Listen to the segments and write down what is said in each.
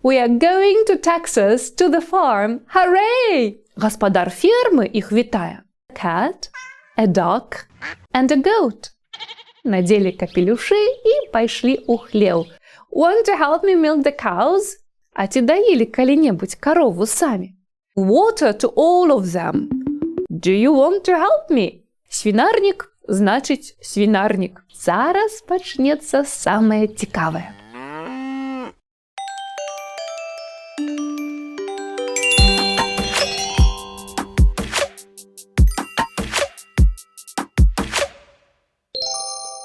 We are going to Texas to the farm. Hooray! Гаспадар фермы іх вітае. A cat, a duck and a goat. Надели капелюшы і пайшлі ў хлеў. Want to help me milk the cows? А ці даілі калі-небудзь карову самі? Water to all of them. Do you want to help me? Свінарнік значыць свінарнік. Зараз пачнецца самае цікавае.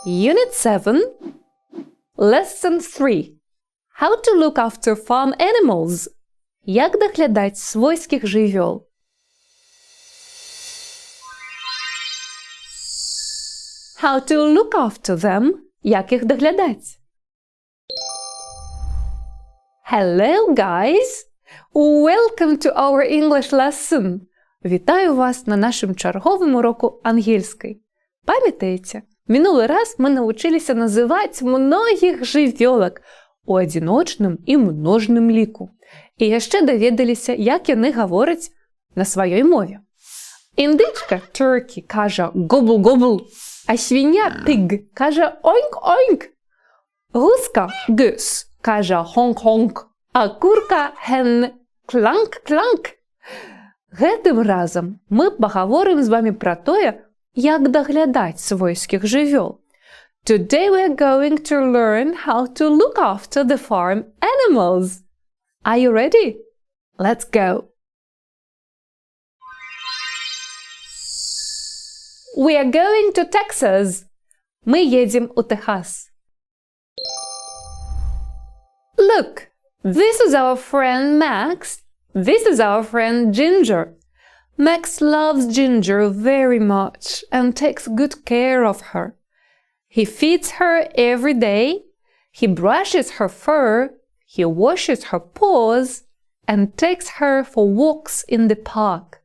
Unit 7, Lesson 3. How to look after farm animals. Як даглядаць свойскіх жывёл. How to look after them. Як іх даглядаць. Hello, guys! Welcome to our English lesson. Вітаю вас на нашым чарговым уроку ангельскай. Памятаеце? Мінулы раз мы навучыліся называць многіх жывёлак у адзіночным і множным ліку. І яшчэ даведаліся, як яны гавораць на сваёй мове. Індычка, turkey, кажа gobble-gobble, а свиня, pig, кажа oink-oink. Гуска, goose, кажа honk-honk, а курка, hen, clank-clank. Гэтым разам мы пагаворым з вамі пра тое, як даглядаць свойскіх жывёл. Today we are going to learn how to look after the farm animals. Are you ready? Let's go. We are going to Texas. Мы едем у Техас. Look, this is our friend Max. This is our friend Ginger. Max loves Ginger very much and takes good care of her. He feeds her every day, he brushes her fur, he washes her paws and takes her for walks in the park.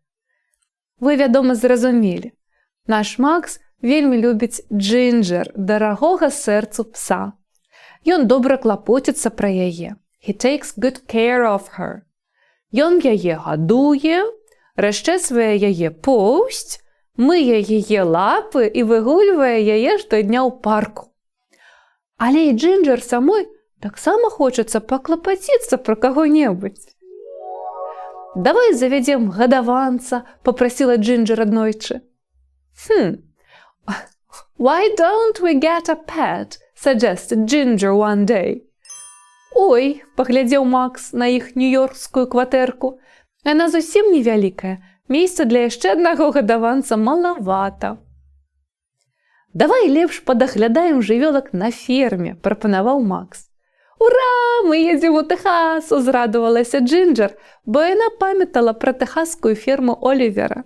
Ви, вядома, зразумелі. Наш Макс вельмі любіць Ginger, дарагога сэрцу пса. Ён добра клапоціцца пра яе. He takes good care of her. Ён яе гадуе, расчэсвае яе поўсць, мые яе лапы і выгульвае яе штодня ў парку. Але і Джинджер самой таксама хочацца паклапаціцца пра каго-небудзь. Давай завядзем гадаванца, папрасіла Джинджер аднойчы. Why don't we get a pet? Suggested Ginger one day. Ой, паглядзеў Макс на іх нью-йоркскую кватэрку. Яна зусім невялікая, месца для яшчэ аднаго гадаванца малавата. Давай лепш падаглядаем жывёлак на ферме, прапанаваў Макс. Ура, мы едзем у Техас, узрадавалася Джинджер, бо яна памятала пра тэхаскую ферму Олівера.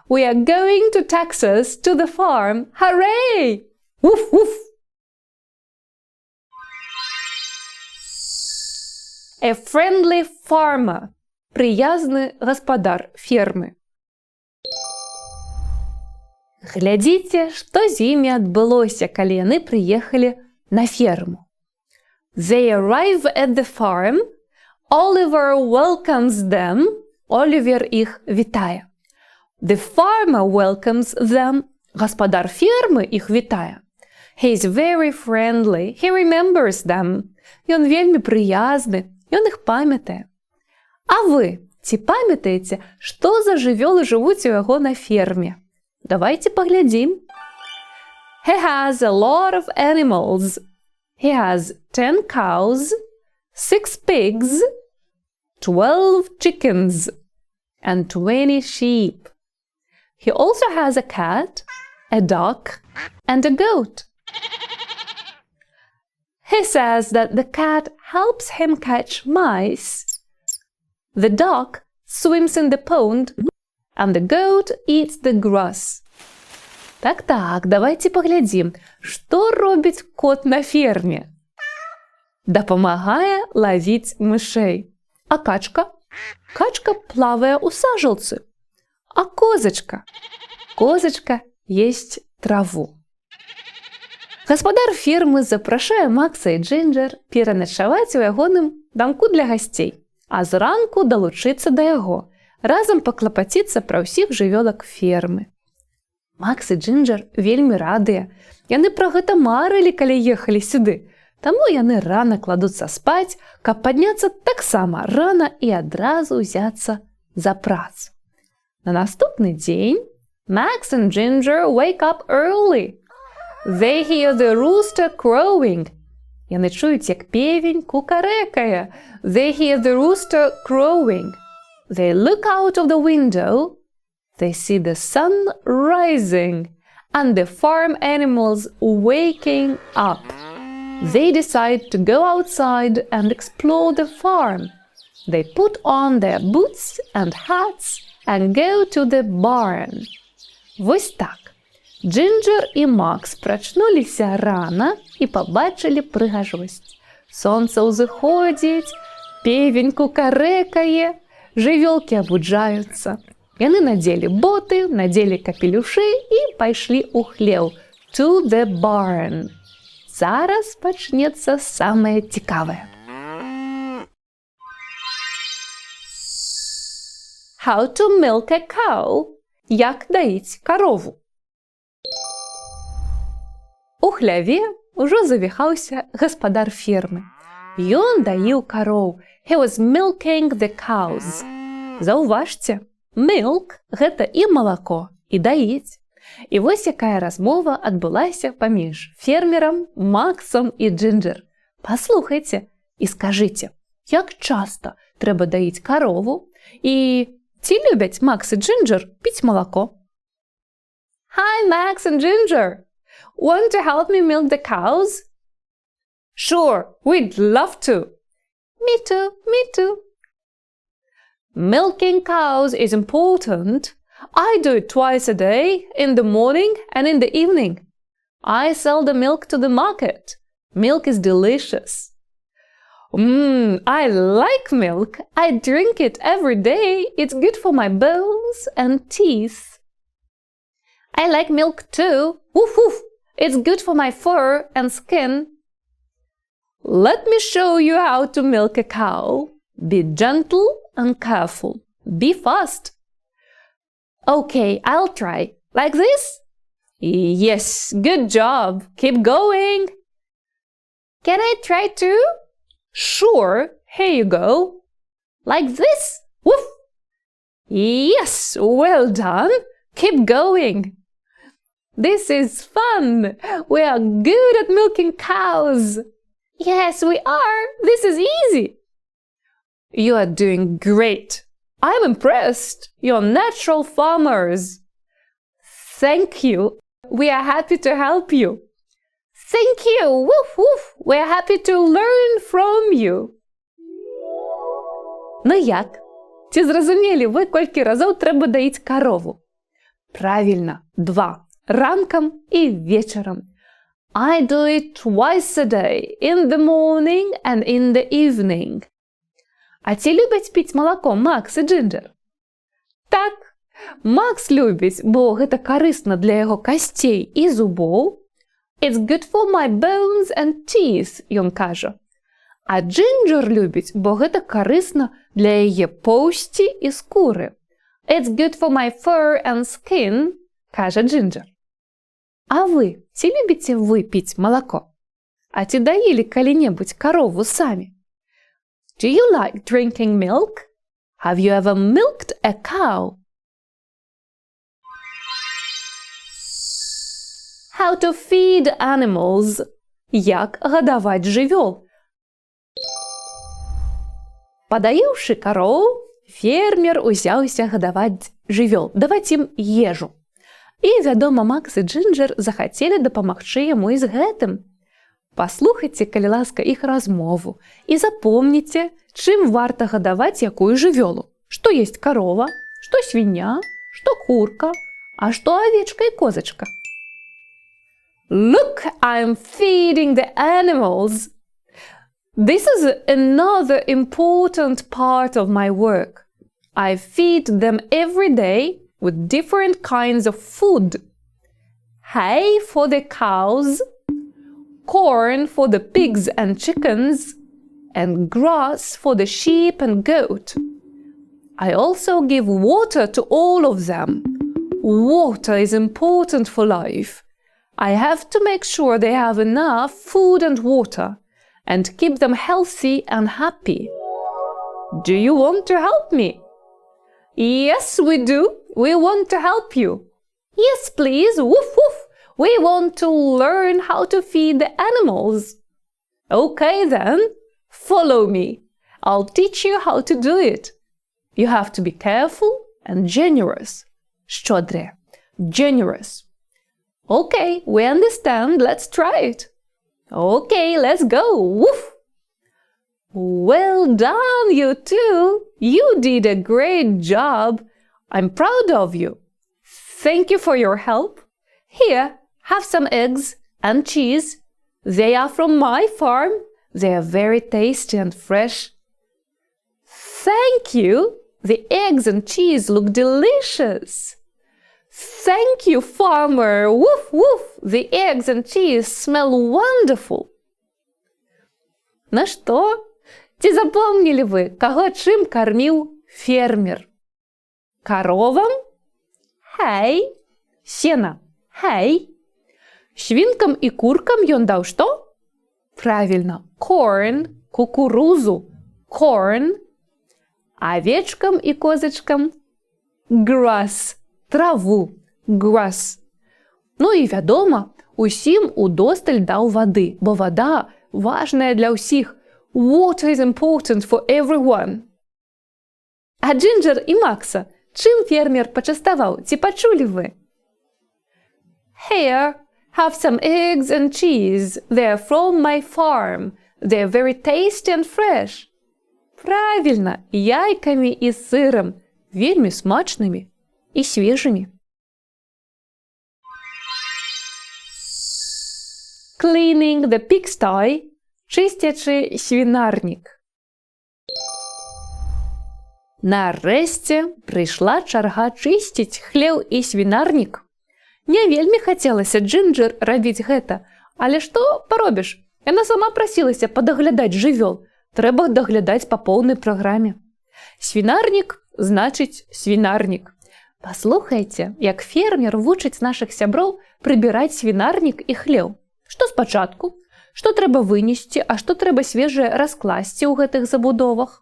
We are going to Texas, to the farm. Hooray! Уф-уф! A friendly farmer. Прыязны гаспадар фермы. Глядзіце, што з імі адбылося, калі яны прыехалі на ферму. They arrive at the farm. Oliver welcomes them. Олівер іх вітае. The farmer welcomes them. Гаспадар фермы іх вітае. He is very friendly. He remembers them. Ён вельмі прыязны. Ён іх памятае. А вы, ці памятаеце, што за жывёлы жывуць у яго на ферме? Давайте паглядзім. He has a lot of animals. He has 10 cows, 6 pigs, 12 chickens, and 20 sheep. He also has a cat, a duck, and a goat. He says that the cat helps him catch mice. The duck swims in the pond, and the goat eats the grass. Так, давайте паглядзім, што робіць кот на ферме. Дапамагае лавіць мышэй. А качка? Качка плавае ў сажалцы. А козачка? Козачка есць траву. Гаспадар фермы запрашае Макса і Джинджер пераначаваць у ягоным дамку для гасцей, а зранку далучыцца да яго, разам паклапаціцца пра ўсіх жывёлак фермы. Макс і Джинджер вельмі радыя. Яны пра гэта марылі, калі ехалі сюды. Таму яны рана кладуцца спаць, каб падняцца таксама рана і адразу ўзяцца за працу. На наступны дзень Max and Ginger wake up early. They hear the rooster crowing. Яны чуюць, як певень кукарэкае. They hear the rooster crowing. They look out of the window. They see the sun rising and the farm animals waking up. They decide to go outside and explore the farm. They put on their boots and hats and go to the barn. Вось так. Джинджер і Макс прачнуліся рана і пабачылі прыгажосць. Сонца ўзыходзіць, певень кукарэкае, жывёлкі абуджаюцца. Яны надзелі боты, надзелі капелюшы і пайшлі ў хлеў. To the barn. Зараз пачнецца самае цікавае. How to milk a cow. Як даіць карову. У хляве ўжо завіхаўся гаспадар фермы. Ён даіў кароў. He was milking the cows. Заўважце, milk – гэта і малако, і даіць. І вось якая размова адбылася паміж фермерам, Максом і Джинджер. Паслухайце і скажыце, як часта трэба даіць карову і ці любяць Макс і Джинджер піць малако? Hi, Max and Ginger! Want to help me milk the cows? Sure, we'd love to. Me too, me too. Milking cows is important. I do it twice a day, in the morning and in the evening. I sell the milk to the market. Milk is delicious. I like milk. I drink it every day. It's good for my bones and teeth. I like milk too. Woof woof. It's good for my fur and skin. Let me show you how to milk a cow. Be gentle and careful. Be fast. Okay, I'll try. Like this? Yes, good job. Keep going. Can I try too? Sure, here you go. Like this? Woof! Yes, well done. Keep going. This is fun. We are good at milking cows. Yes, we are. This is easy. You are doing great. I'm impressed. You're natural farmers. Thank you. We are happy to help you. Thank you. Woof woof. We're happy to learn from you. Ну як? Ці зразумелі ви, колькі разоў трэба даіць карову? Правильно, 2. Ранком і вечором. I do it twice a day, in the morning and in the evening. А ці любять піць малако Макс і Джинджер? Так, Макс любіць, бо гэта карысна для яго касцей і зубоў. It's good for my bones and teeth, ён кажа. А Джинджер любіць, бо гэта карысна для яе поўсці і скуры. It's good for my fur and skin, кажа Джинджер. А вы, ці любіце вы піць малако? А ці даілі калі-небудзь карову самі? Do you like drinking milk? Have you ever milked a cow? How to feed animals. Як гадаваць жывёл. Падаіўшы кароў, фермер узяўся гадаваць жывёл, даваць ім ежу. І, вядома, Макс і Джинджер захацелі дапамагчы яму і з гэтым. Паслухайце, калі ласка, іх размову і запомніце, чым варта гадаваць якую жывёлу. Што есть карова, што свіння, што курка, а што авечка і козачка. Look, I'm feeding the animals. This is another important part of my work. I feed them every day with different kinds of food. Hay for the cows, corn for the pigs and chickens, and grass for the sheep and goat. I also give water to all of them. Water is important for life. I have to make sure they have enough food and water and keep them healthy and happy. Do you want to help me? Yes, we do. We want to help you. Yes, please. Woof, woof. We want to learn how to feed the animals. Okay, then. Follow me. I'll teach you how to do it. You have to be careful and generous. Щедре. Generous. Okay, we understand. Let's try it. Okay, let's go. Woof. Well done, you two. You did a great job. I'm proud of you. Thank you for your help. Here, have some eggs and cheese. They are from my farm. They are very tasty and fresh. Thank you. The eggs and cheese look delicious. Thank you, farmer. Woof, woof. The eggs and cheese smell wonderful. Ну что, ці запомнили вы, кого чим кормил фермер? Коровам – hay, сено – hay. Свинкам и куркам ён даў што? Правильно, corn, кукурузу – corn. Овечкам и козочкам – grass, траву – grass. Ну і вядома, усім удосталь даў вады, бо вада важная для ўсіх. Water is important for everyone. А Джинджер і Макса чим фермер почаставаў, ці пачулі вы? Here, have some eggs and cheese. They're from my farm. They're very tasty and fresh. Правильно, яйкамі і сырам, вельмі смачнымі і свежымі. Cleaning the pigsty. Чистячи свинарник. Нарэшце прыйшла чарга чысціць хлеў і свінарнік. Не вельмі хацелася Джинджер рабіць гэта, але што паробіш? Яна сама прасілася падаглядаць жывёл. Трэба даглядаць па поўнай праграме. Свінарнік значыць свінарнік. Паслухайце, як фермер вучыць нашых сяброў прыбіраць свінарнік і хлеў. Што спачатку? Што трэба вынесці, а што трэба свежае раскласці ў гэтых забудовах?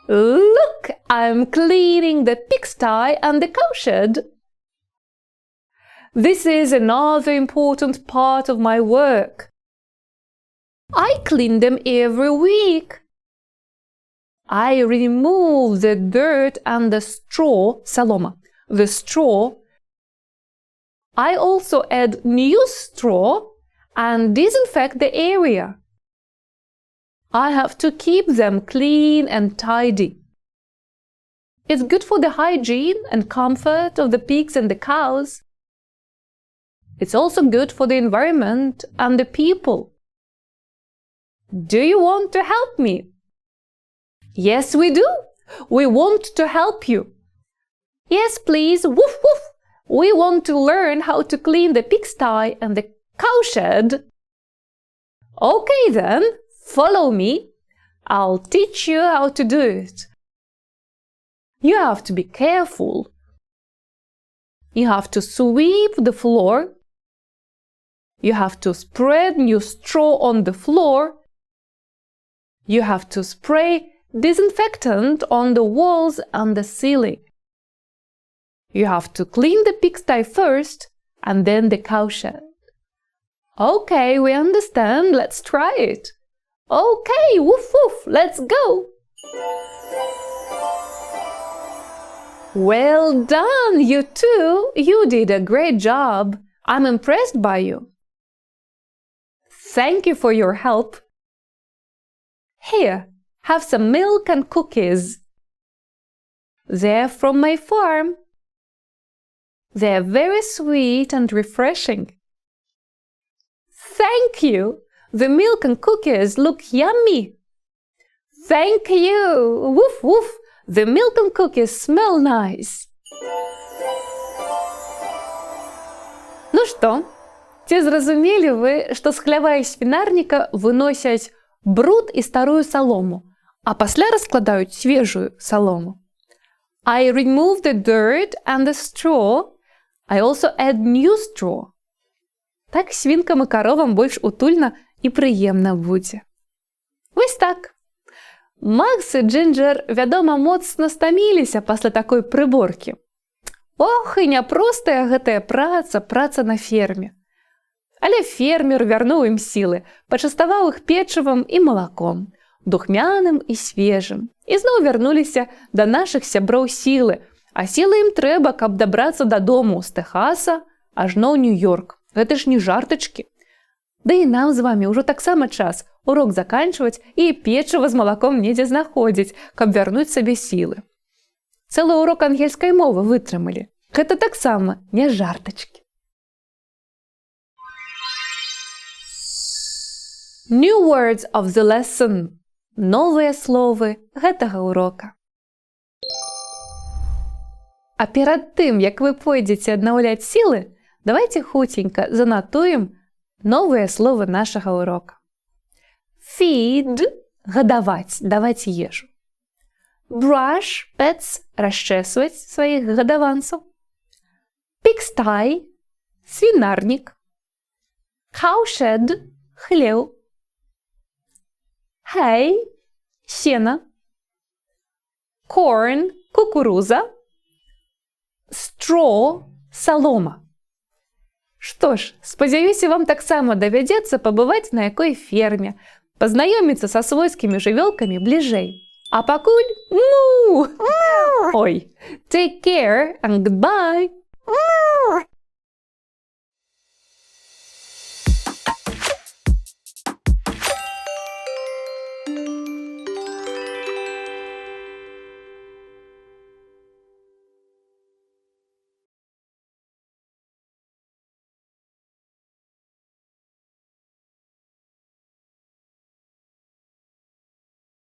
Look, I'm cleaning the pigsty and the cowshed. This is another important part of my work. I clean them every week. I remove the dirt and the straw, солома, the straw. I also add new straw and disinfect the area. I have to keep them clean and tidy. It's good for the hygiene and comfort of the pigs and the cows. It's also good for the environment and the people. Do you want to help me? Yes, we do. We want to help you. Yes, please. Woof, woof. We want to learn how to clean the pigsty and the cowshed. Okay then, follow me. I'll teach you how to do it. You have to be careful. You have to sweep the floor. You have to spread new straw on the floor. You have to spray disinfectant on the walls and the ceiling. You have to clean the pigsty first and then the cowshed. Okay, we understand. Let's try it. Okay, woof woof, let's go. Well done, you two. You did a great job. I'm impressed by you. Thank you for your help. Here, have some milk and cookies. They're from my farm. They're very sweet and refreshing. Thank you. The milk and cookies look yummy. Thank you. Woof woof. The milk and cookies smell nice. Ну что, Ці зразумелі вы, што з хлява і свінарніка выносяць бруд і старую салому, а пасля раскладаюць свежую салому? I remove the dirt and the straw. I also add new straw. Так свінкам і каровам больш утульна і прыемна будзе. Вось так. Макс і Джинджер, вядома, моцна стаміліся пасля такой прыборкі. Ох, і няпростая гэтая праца на ферме. Але фермер вярнуў ім сілы, пачаставаў іх печывам і малаком, духмяным і свежым. І зноў вярнуліся да нашых сяброў сілы, а сілы ім трэба, каб дабрацца дадому з Тэхаса ажно ў Нью-Йорк. Гэта ж не жартачкі. Да і нам з вамі ўжо таксама час урок заканчваць і печыва з малаком недзе знаходзіць, каб вярнуць сабе сілы. Цэлы урок ангельскай мовы вытрымалі. Гэта таксама не жартачкі. New words of the lesson. Новыя словы гэтага урока. А перад тым, як вы пойдзеце аднаўляць сілы, давайте хуценька занатуем новыя словы нашага урока. Feed – гадаваць, даваць ежу. Brush – pets – расчесваць сваіх гадаванцаў. Pigsty – свінарнік. Cowshed – хлеў. Hay – сена. Corn – кукуруза. Straw – салома. Што ж, спадзяюся, вам таксама давядзецца пабываць на якой ферме, пазнаёміцца са свойскімі жывёлкамі бліжэй. А пакуль, ой, take care and goodbye!